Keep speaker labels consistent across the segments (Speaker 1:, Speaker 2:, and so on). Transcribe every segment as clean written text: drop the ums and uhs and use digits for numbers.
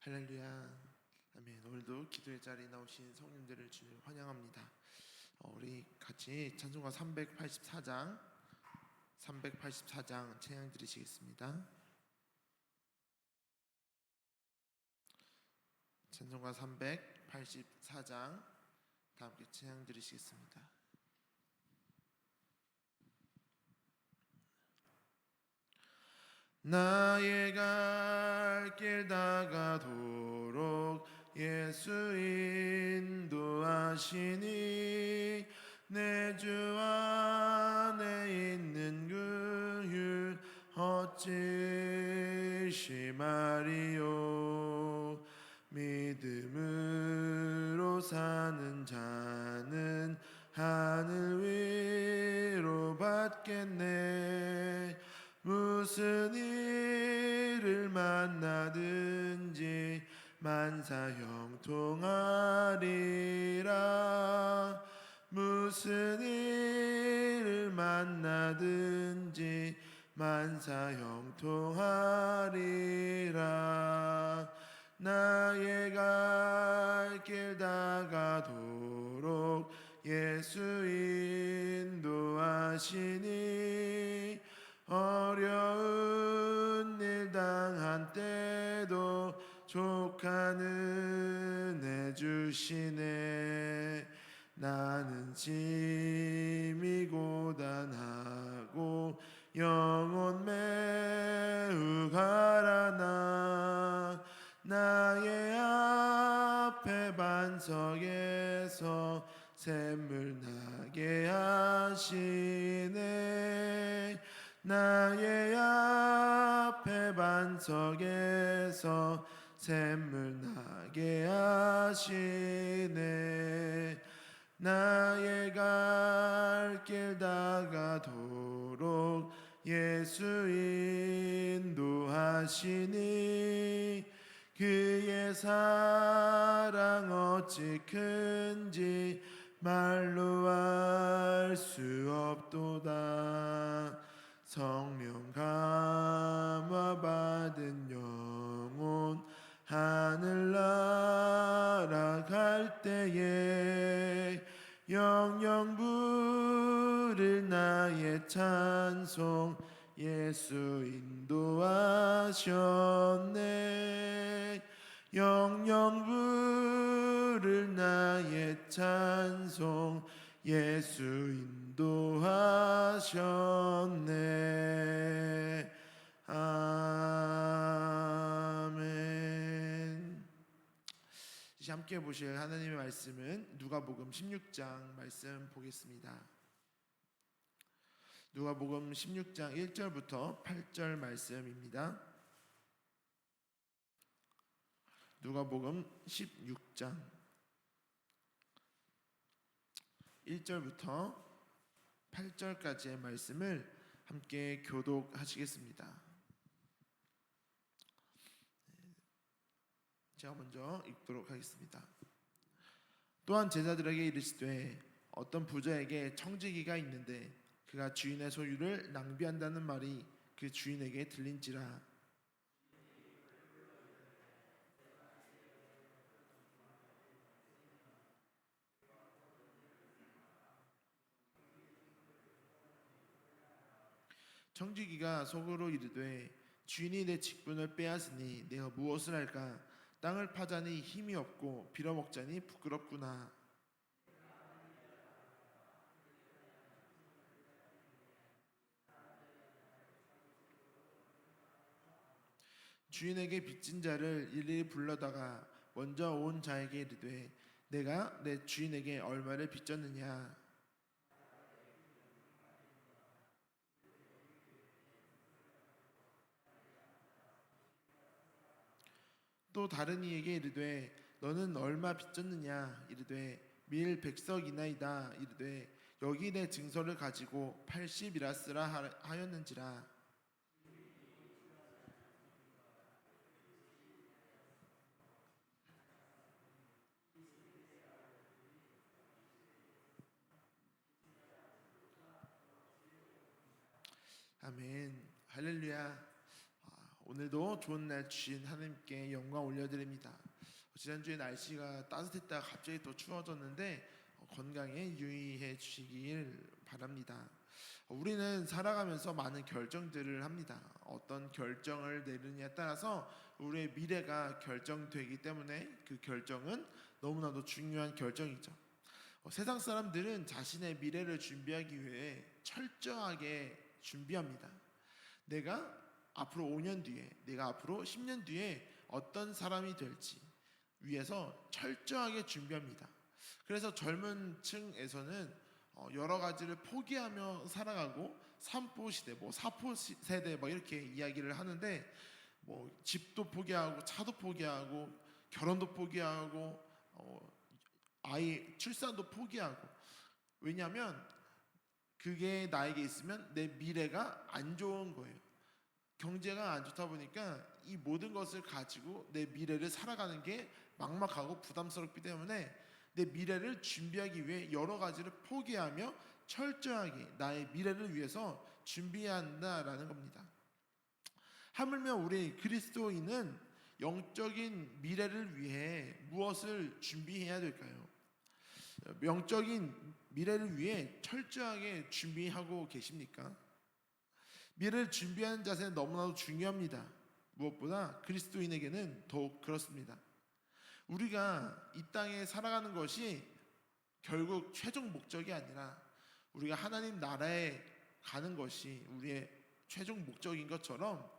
Speaker 1: 할렐루야. 아멘. 오늘도 기도의 자리에 나오신 성님들을 주님 환영합니다. 우리 같이 찬송가 384장 찬양 드리시겠습니다. 찬송가 384장 다 함께 찬양 드리시겠습니다. 나의 갈 길 다가도록 예수 인도하시니 내 주 안에 있는 그 율 어찌 심하리요. 믿음으로 사는 자는 하늘 위로 받겠네. 무슨 일을 만나든지 만사 형통하리라. 무슨 일을 만나든지 만사 형통하리라. 나의 갈 길 다가도록 예수 인도하시니 어려운 일 당한 때도 족한 은혜 주시네. 나는 심히 고단하고 영혼 매우 가라나. 나의 앞에 반석에서 샘물 나게 하시네. 나의 앞에 반석에서 샘물 나게 하시네. 나의 갈 길 다가도록 예수 인도하시니 그의 사랑 어찌 큰지 말로 알 수 없도다. 성령 감화 받은 영혼 하늘 날아갈 때에 영영 부를 나의 찬송 예수 인도하셨네. 영영 부를 나의 찬송 예수 인도하셨네. 아멘. 이제 함께 보실 하나님의 말씀은 누가복음 16장 말씀 보겠습니다. 누가복음 16장 1절부터 8절 말씀입니다. 누가복음 16장 1절부터 8절까지의 말씀을 함께 교독하시겠습니다. 제가 먼저 읽도록 하겠습니다. 또한 제자들에게 이르시되 어떤 부자에게 청지기가 있는데 그가 주인의 소유를 낭비한다는 말이 그 주인에게 들린지라. 청지기가 속으로 이르되 주인이 내 직분을 빼앗으니 내가 무엇을 할까? 땅을 파자니 힘이 없고 빌어먹자니 부끄럽구나. 주인에게 빚진 자를 일일이 불러다가 먼저 온 자에게 이르되 내가 내 주인에게 얼마를 빚졌느냐. 또 다른 이에게 이르되 너는 얼마 빚졌느냐. 이르되 밀 100석이나이다. 이르되 여기 내 증서를 가지고 80이라 쓰라 하였는지라. 아멘. 할렐루야. 오늘도 좋은 날 주신 하나님께 영광 올려드립니다. 지난주에 날씨가 따뜻했다가 갑자기 또 추워졌는데 건강에 유의해 주시길 바랍니다. 우리는 살아가면서 많은 결정들을 합니다. 어떤 결정을 내느냐에 따라서 우리의 미래가 결정되기 때문에 그 결정은 너무나도 중요한 결정이죠. 세상 사람들은 자신의 미래를 준비하기 위해 철저하게 준비합니다. 내가 앞으로 5년 뒤에, 내가 앞으로 10년 뒤에 어떤 사람이 될지 위해서 철저하게 준비합니다. 그래서 젊은 층에서는 여러 가지를 포기하며 살아가고 3포 시대, 4포 세대 이렇게 이야기를 하는데 집도 포기하고 차도 포기하고 결혼도 포기하고 아이 출산도 포기하고. 왜냐하면 그게 나에게 있으면 내 미래가 안 좋은 거예요. 경제가 안 좋다 보니까 이 모든 것을 가지고 내 미래를 살아가는 게 막막하고 부담스럽기 때문에 내 미래를 준비하기 위해 여러 가지를 포기하며 철저하게 나의 미래를 위해서 준비해야 한다라는 겁니다. 하물며 우리 그리스도인은 영적인 미래를 위해 무엇을 준비해야 될까요? 영적인 미래를 위해 철저하게 준비하고 계십니까? 미래를 준비하는 자세는 너무나도 중요합니다. 무엇보다 그리스도인에게는 더욱 그렇습니다. 우리가 이 땅에 살아가는 것이 결국 최종 목적이 아니라 우리가 하나님 나라에 가는 것이 우리의 최종 목적인 것처럼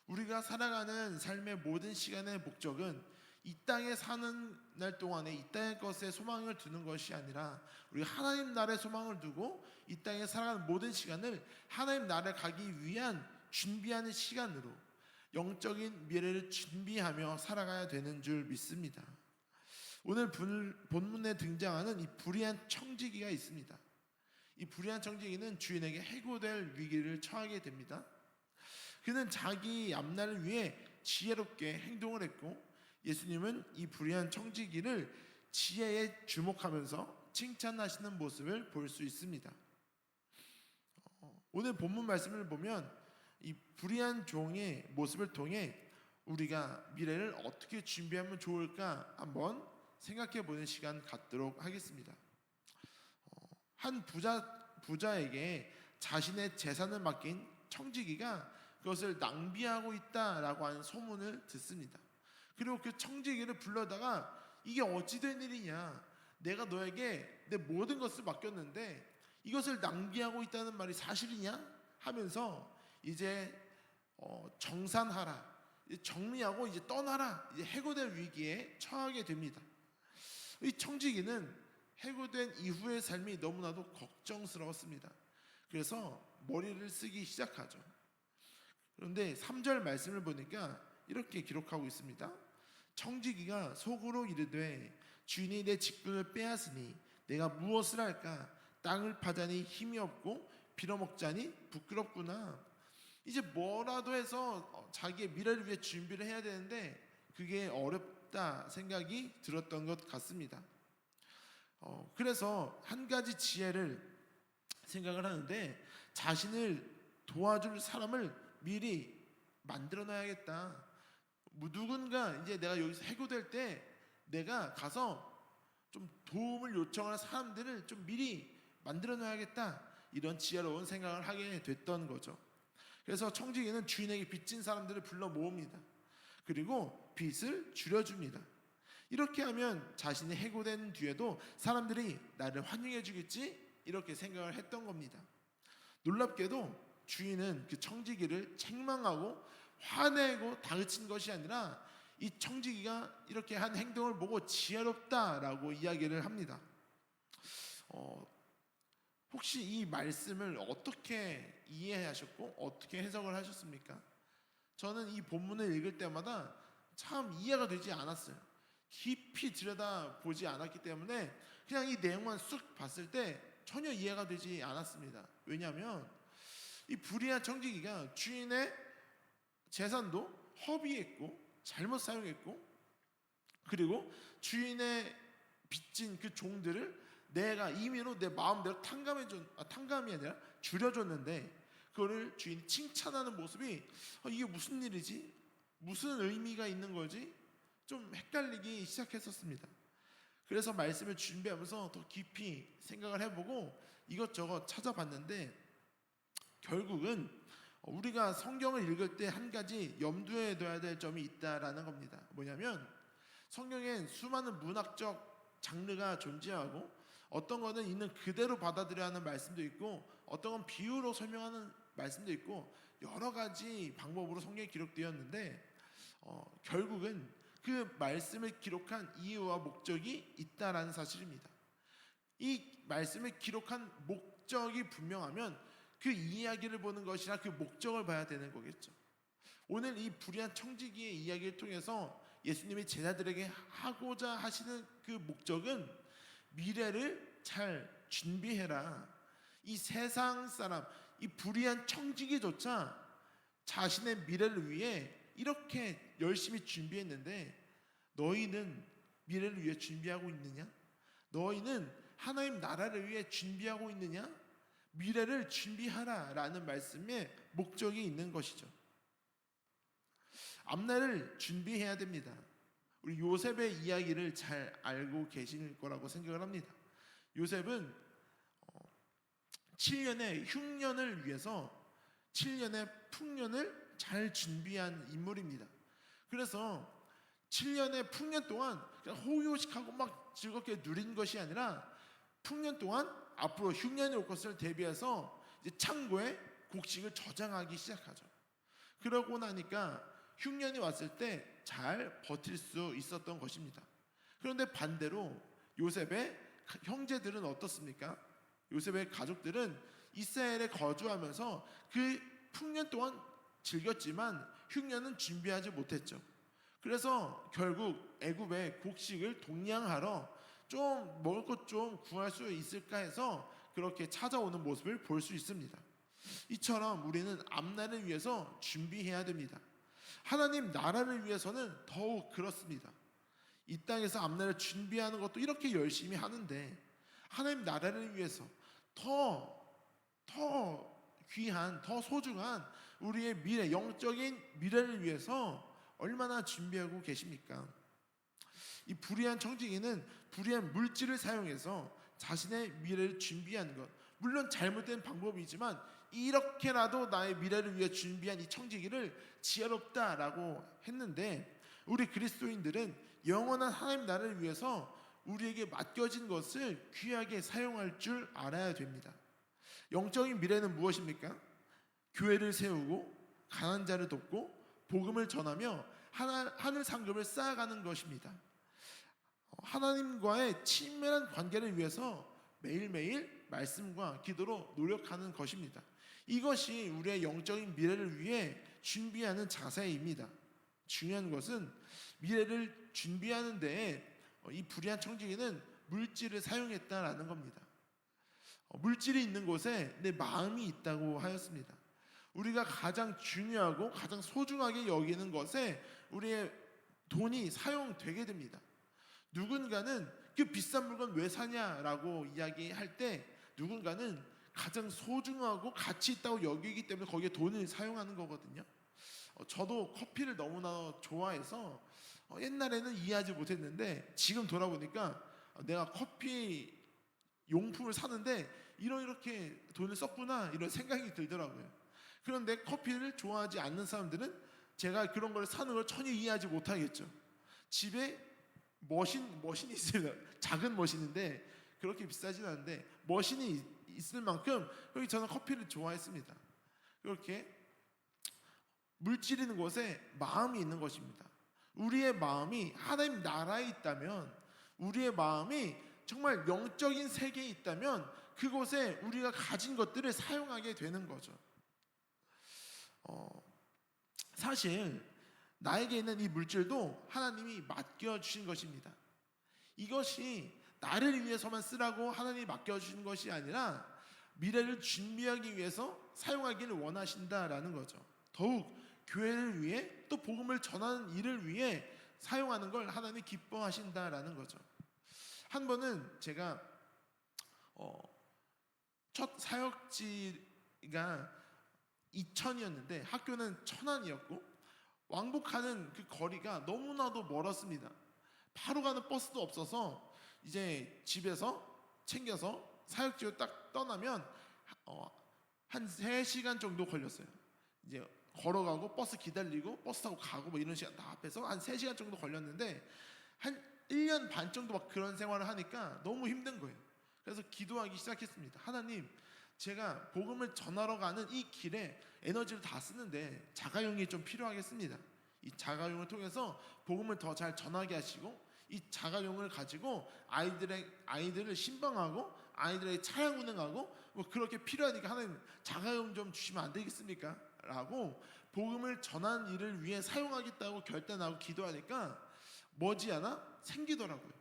Speaker 1: 우리가 살아가는 삶의 모든 시간의 목적은 이 땅에 사는 날 동안에 이 땅의 것에 소망을 두는 것이 아니라 우리가 하나님 나라에 소망을 두고 이 땅에 살아가는 모든 시간을 하나님 나라에 가기 위한 준비하는 시간으로 영적인 미래를 준비하며 살아가야 되는 줄 믿습니다. 오늘 본문에 등장하는 이 불의한 청지기가 있습니다. 이 불의한 청지기는 주인에게 해고될 위기를 처하게 됩니다. 그는 자기 앞날을 위해 지혜롭게 행동을 했고 예수님은 이 불의한 청지기를 지혜에 주목하면서 칭찬하시는 모습을 볼 수 있습니다. 오늘 본문 말씀을 보면 이 불의한 종의 모습을 통해 우리가 미래를 어떻게 준비하면 좋을까 한번 생각해 보는 시간 갖도록 하겠습니다. 한 부자에게 자신의 재산을 맡긴 청지기가 그것을 낭비하고 있다라고 하는 소문을 듣습니다. 그리고 그 청지기를 불러다가 이게 어찌 된 일이냐, 내가 너에게 내 모든 것을 맡겼는데 이것을 낭비하고 있다는 말이 사실이냐 하면서 이제 정산하라, 정리하고 이제 떠나라, 이제 해고될 위기에 처하게 됩니다. 이 청지기는 해고된 이후의 삶이 너무나도 걱정스러웠습니다. 그래서 머리를 쓰기 시작하죠. 그런데 3절 말씀을 보니까 이렇게 기록하고 있습니다. 청지기가 속으로 이르되 주인이 내 직분을 빼앗으니 내가 무엇을 할까? 땅을 파자니 힘이 없고 빌어먹자니 부끄럽구나. 이제 뭐라도 해서 자기의 미래를 위해 준비를 해야 되는데 그게 어렵다 생각이 들었던 것 같습니다. 그래서 한 가지 지혜를 생각을 하는데 자신을 도와줄 사람을 미리 만들어 놔야겠다. 누군가 이제 내가 여기서 해고될 때 내가 가서 좀 도움을 요청하는 사람들을 좀 미리 만들어 놔야겠다, 이런 지혜로운 생각을 하게 됐던 거죠. 그래서 청지기는 주인에게 빚진 사람들을 불러 모읍니다. 그리고 빚을 줄여줍니다. 이렇게 하면 자신이 해고된 뒤에도 사람들이 나를 환영해 주겠지, 이렇게 생각을 했던 겁니다. 놀랍게도 주인은 그 청지기를 책망하고 화내고 다그친 것이 아니라 이 청지기가 이렇게 한 행동을 보고 지혜롭다라고 이야기를 합니다. 혹시 이 말씀을 어떻게 이해하셨고 어떻게 해석을 하셨습니까? 저는 이 본문을 읽을 때마다 참 이해가 되지 않았어요. 깊이 들여다보지 않았기 때문에 그냥 이 내용만 쑥 봤을 때 전혀 이해가 되지 않았습니다. 왜냐하면 이 불의한 청지기가 주인의 재산도 허비했고 잘못 사용했고, 그리고 주인의 빚진 그 종들을 내가 임의로 내 마음대로 탕감이 아니라 줄여줬는데 그거를 주인이 칭찬하는 모습이 이게 무슨 일이지? 무슨 의미가 있는 거지? 좀 헷갈리기 시작했었습니다. 그래서 말씀을 준비하면서 더 깊이 생각을 해보고 이것저것 찾아봤는데, 결국은 우리가 성경을 읽을 때 한 가지 염두에 둬야 될 점이 있다라는 겁니다. 뭐냐면, 성경엔 수많은 문학적 장르가 존재하고 어떤 거는 있는 그대로 받아들여야 하는 말씀도 있고, 어떤 건 비유로 설명하는 말씀도 있고, 여러 가지 방법으로 성경에 기록되었는데 결국은 그 말씀을 기록한 이유와 목적이 있다라는 사실입니다. 이 말씀을 기록한 목적이 분명하면 그 이야기를 보는 것이나 그 목적을 봐야 되는 거겠죠. 오늘 이 불의한 청지기의 이야기를 통해서 예수님이 제자들에게 하고자 하시는 그 목적은 미래를 잘 준비해라. 이 세상 사람, 이 불의한 청지기조차 자신의 미래를 위해 이렇게 열심히 준비했는데 너희는 미래를 위해 준비하고 있느냐? 너희는 하나님 나라를 위해 준비하고 있느냐? 미래를 준비하라 라는 말씀에 목적이 있는 것이죠. 앞날을 준비해야 됩니다. 우리 요셉의 이야기를 잘 알고 계실 거라고 생각을 합니다. 요셉은 7년의 흉년을 위해서 7년의 풍년을 잘 준비한 인물입니다. 그래서 7년의 풍년 동안 그냥 호요식하고 막 즐겁게 누린 것이 아니라 풍년 동안 앞으로 흉년이 올 것을 대비해서 이제 창고에 곡식을 저장하기 시작하죠. 그러고 나니까 흉년이 왔을 때 잘 버틸 수 있었던 것입니다. 그런데 반대로 요셉의 형제들은 어떻습니까? 요셉의 가족들은 이스라엘에 거주하면서 그 풍년 동안 즐겼지만 흉년은 준비하지 못했죠. 그래서 결국 애굽의 곡식을 동량하러 좀 먹을 것 좀 구할 수 있을까 해서 그렇게 찾아오는 모습을 볼 수 있습니다. 이처럼 우리는 앞날을 위해서 준비해야 됩니다. 하나님 나라를 위해서는 더욱 그렇습니다. 이 땅에서 앞날을 준비하는 것도 이렇게 열심히 하는데 하나님 나라를 위해서 더 귀한, 더 소중한 우리의 미래, 영적인 미래를 위해서 얼마나 준비하고 계십니까? 이 불의한 청지기는 불의한 물질을 사용해서 자신의 미래를 준비한 것, 물론 잘못된 방법이지만 이렇게라도 나의 미래를 위해 준비한 이 청지기를 지혜롭다라고 했는데, 우리 그리스도인들은 영원한 하나님 나라를 위해서 우리에게 맡겨진 것을 귀하게 사용할 줄 알아야 됩니다. 영적인 미래는 무엇입니까? 교회를 세우고 가난한 자를 돕고 복음을 전하며 하늘 상급을 쌓아가는 것입니다. 하나님과의 친밀한 관계를 위해서 매일매일 말씀과 기도로 노력하는 것입니다. 이것이 우리의 영적인 미래를 위해 준비하는 자세입니다. 중요한 것은 미래를 준비하는 데에 이 불의한 청지기는 물질을 사용했다라는 겁니다. 물질이 있는 곳에 내 마음이 있다고 하였습니다. 우리가 가장 중요하고 가장 소중하게 여기는 것에 우리의 돈이 사용되게 됩니다. 누군가는 그 비싼 물건 왜 사냐라고 이야기할 때 누군가는 가장 소중하고 가치 있다고 여기기 때문에 거기에 돈을 사용하는 거거든요. 저도 커피를 너무나 좋아해서 옛날에는 이해하지 못했는데 지금 돌아보니까 내가 커피 용품을 사는데 이렇게 돈을 썼구나 이런 생각이 들더라고요. 그런데 커피를 좋아하지 않는 사람들은 제가 그런 걸 사는 걸 전혀 이해하지 못하겠죠. 집에 머신이 있어요. 작은 머신인데 그렇게 비싸진 않은데 머신이 있을 만큼 저는 커피를 좋아했습니다. 그렇게 물질 있는 곳에 마음이 있는 것입니다. 우리의 마음이 하나님 나라에 있다면, 우리의 마음이 정말 영적인 세계에 있다면 그곳에 우리가 가진 것들을 사용하게 되는 거죠. 사실 나에게 있는 이 물질도 하나님이 맡겨주신 것입니다. 이것이 나를 위해서만 쓰라고 하나님이 맡겨주신 것이 아니라 미래를 준비하기 위해서 사용하기를 원하신다라는 거죠. 더욱 교회를 위해 또 복음을 전하는 일을 위해 사용하는 걸 하나님이 기뻐하신다라는 거죠. 한 번은 제가 첫 사역지가 이천이었는데 학교는 천안이었고 왕복하는 그 거리가 너무나도 멀었습니다. 바로 가는 버스도 없어서 이제 집에서 챙겨서 사역지로 딱 떠나면 한 3시간 정도 걸렸어요. 이제 걸어가고 버스 기다리고 버스 타고 가고 뭐 이런 시간 다 합해서 한 3시간 정도 걸렸는데 한 1년 반 정도 막 그런 생활을 하니까 너무 힘든 거예요. 그래서 기도하기 시작했습니다. 하나님, 제가 복음을 전하러 가는 이 길에 에너지를 다 쓰는데 자가용이 좀 필요하겠습니다. 이 자가용을 통해서 복음을 더 잘 전하게 하시고 이 자가용을 가지고 아이들을 신방하고 아이들에게 차량 운행하고 뭐 그렇게 필요하니까 하나님 자가용 좀 주시면 안 되겠습니까? 라고 복음을 전하는 일을 위해 사용하겠다고 결단하고 기도하니까 머지않아 생기더라고요.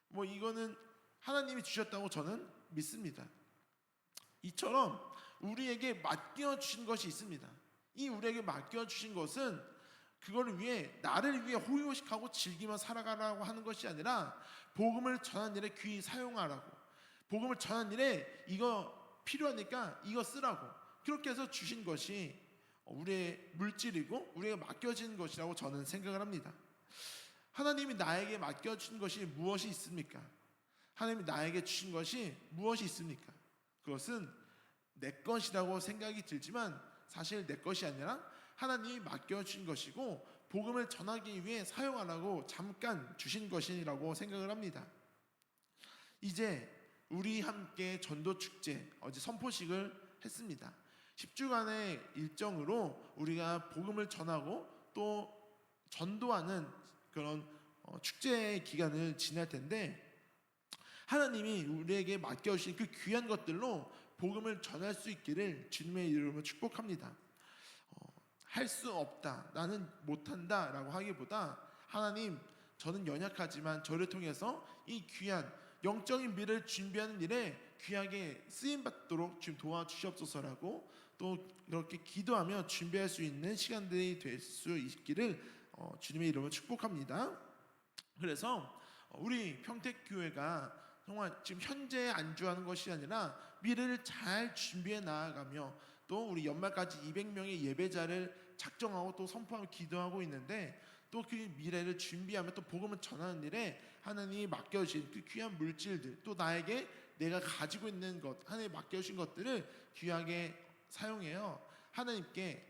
Speaker 1: 뭐 이거는 하나님이 주셨다고 저는 믿습니다. 이처럼 우리에게 맡겨주신 것이 있습니다. 이 우리에게 맡겨주신 것은 그거를 위해 나를 위해 호의호식하고 즐기며 살아가라고 하는 것이 아니라 복음을 전하는 일에 귀히 사용하라고, 복음을 전하는 일에 이거 필요하니까 이거 쓰라고, 그렇게 해서 주신 것이 우리의 물질이고 우리에게 맡겨진 것이라고 저는 생각을 합니다. 하나님이 나에게 맡겨주신 것이 무엇이 있습니까? 하나님이 나에게 주신 것이 무엇이 있습니까? 그것은 내 것이라고 생각이 들지만 사실 내 것이 아니라 하나님이 맡겨주신 것이고 복음을 전하기 위해 사용하라고 잠깐 주신 것이라고 생각을 합니다. 이제 우리 함께 전도축제 어제 선포식을 했습니다. 10주간의 일정으로 우리가 복음을 전하고 또 전도하는 그런 축제의 기간을 지날 텐데 하나님이 우리에게 맡겨주신 그 귀한 것들로 복음을 전할 수 있기를 주님의 이름으로 축복합니다. 할 수 없다, 나는 못한다 라고 하기보다 하나님, 저는 연약하지만 저를 통해서 이 귀한 영적인 미래를 준비하는 일에 귀하게 쓰임받도록 좀 도와주시옵소서라고 또 이렇게 기도하며 준비할 수 있는 시간들이 될 수 있기를 주님의 이름으로 축복합니다. 그래서 우리 평택교회가 정말 지금 현재에 안주하는 것이 아니라 미래를 잘 준비해 나아가며 또 우리 연말까지 200명의 예배자를 작정하고 또 선포하고 기도하고 있는데 또 그 미래를 준비하며 또 복음을 전하는 일에 하나님이 맡겨주신 그 귀한 물질들, 또 나에게 내가 가지고 있는 것, 하나님이 맡겨주신 것들을 귀하게 사용해요 하나님께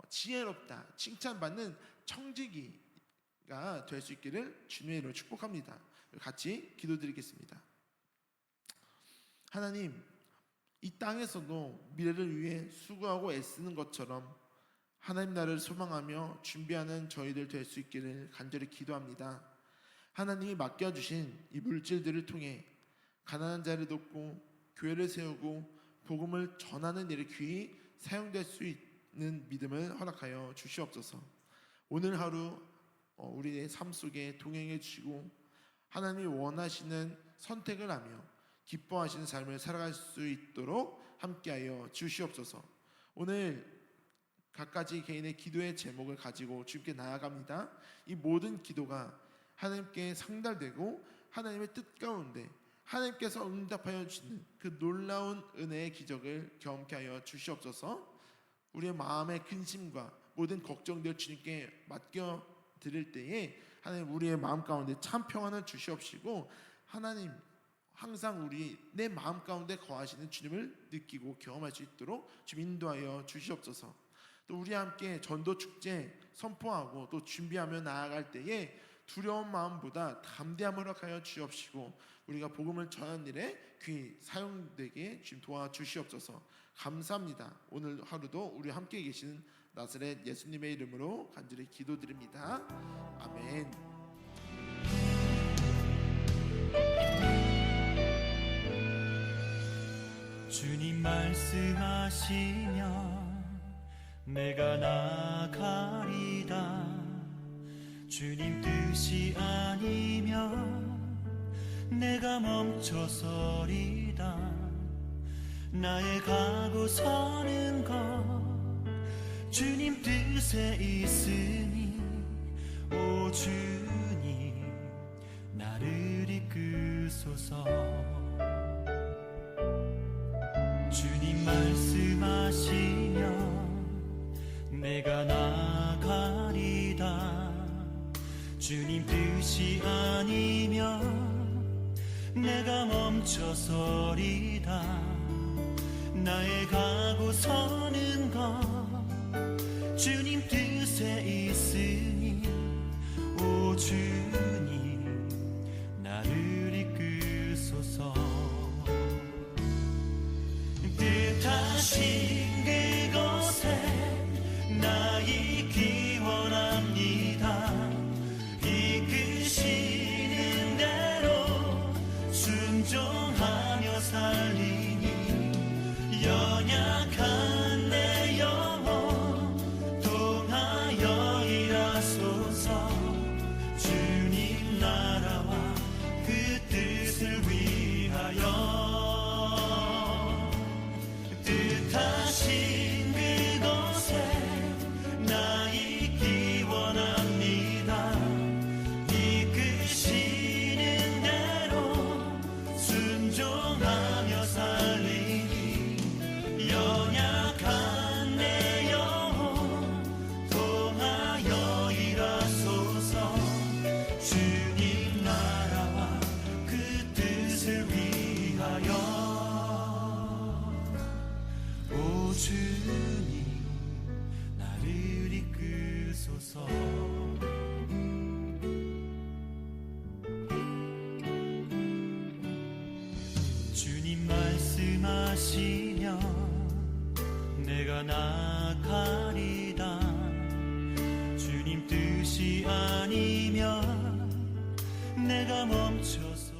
Speaker 1: 지혜롭다 칭찬받는 청지기가 될 수 있기를 주님의 이름으로 축복합니다. 같이 기도드리겠습니다. 하나님, 이 땅에서도 미래를 위해 수고하고 애쓰는 것처럼 하나님 나라를 소망하며 준비하는 저희들 될 수 있기를 간절히 기도합니다. 하나님이 맡겨주신 이 물질들을 통해 가난한 자를 돕고 교회를 세우고 복음을 전하는 일에 귀히 사용될 수 있는 믿음을 허락하여 주시옵소서. 오늘 하루 우리의 삶 속에 동행해 주시고 하나님이 원하시는 선택을 하며 기뻐하시는 삶을 살아갈 수 있도록 함께하여 주시옵소서. 오늘 각가지 개인의 기도의 제목을 가지고 주님께 나아갑니다. 이 모든 기도가 하나님께 상달되고 하나님의 뜻 가운데 하나님께서 응답하여 주시는 그 놀라운 은혜의 기적을 경험케 하여 주시옵소서. 우리의 마음의 근심과 모든 걱정들 주님께 맡겨 드릴 때에 하나님 우리의 마음 가운데 참 평안을 주시옵시고 하나님 항상 내 마음 가운데 거하시는 주님을 느끼고 경험할 수 있도록 주님 인도하여 주시옵소서. 또 우리와 함께 전도축제 선포하고 또 준비하며 나아갈 때에 두려운 마음보다 담대함을 허락하여 주옵시고 우리가 복음을 전하는 일에 귀히 사용되게 주님 도와주시옵소서. 감사합니다. 오늘 하루도 우리와 함께 계시는 나사렛 예수님의 이름으로 간절히 기도드립니다. 아멘.
Speaker 2: 주님 말씀하시면 내가 나가리다. 주님 뜻이 아니면 내가 멈춰서리다. 나의 가고 서는 것 주님 뜻에 있으니 오 주님 나를 이끄소서. 주님 말씀하시면 내가 나가리다. 주님 뜻이 아니면 내가 멈춰서리다. 나의 가고 서는 것 주님 뜻에 있으니 오 주님 나를 이끄소서. 뜻하신 그곳에 나 있기 원합니다. 이끄시는 대로 순종하며 살리니 연약한 내 영혼 통하여 일하소서. 주님 나라와 그 뜻을 위하여 뜻하신 그곳에 나 있기 원합니다. 이끄시는 대로 순종하며 살리니 연약한 내 영혼 통하여 일하소서. 주님 나라와 그 뜻을 위하여 오 주님 나를 이끄소서. 주님 말씀하시면 내가 나가리다. 주님 뜻이 아니면 내가 멈춰서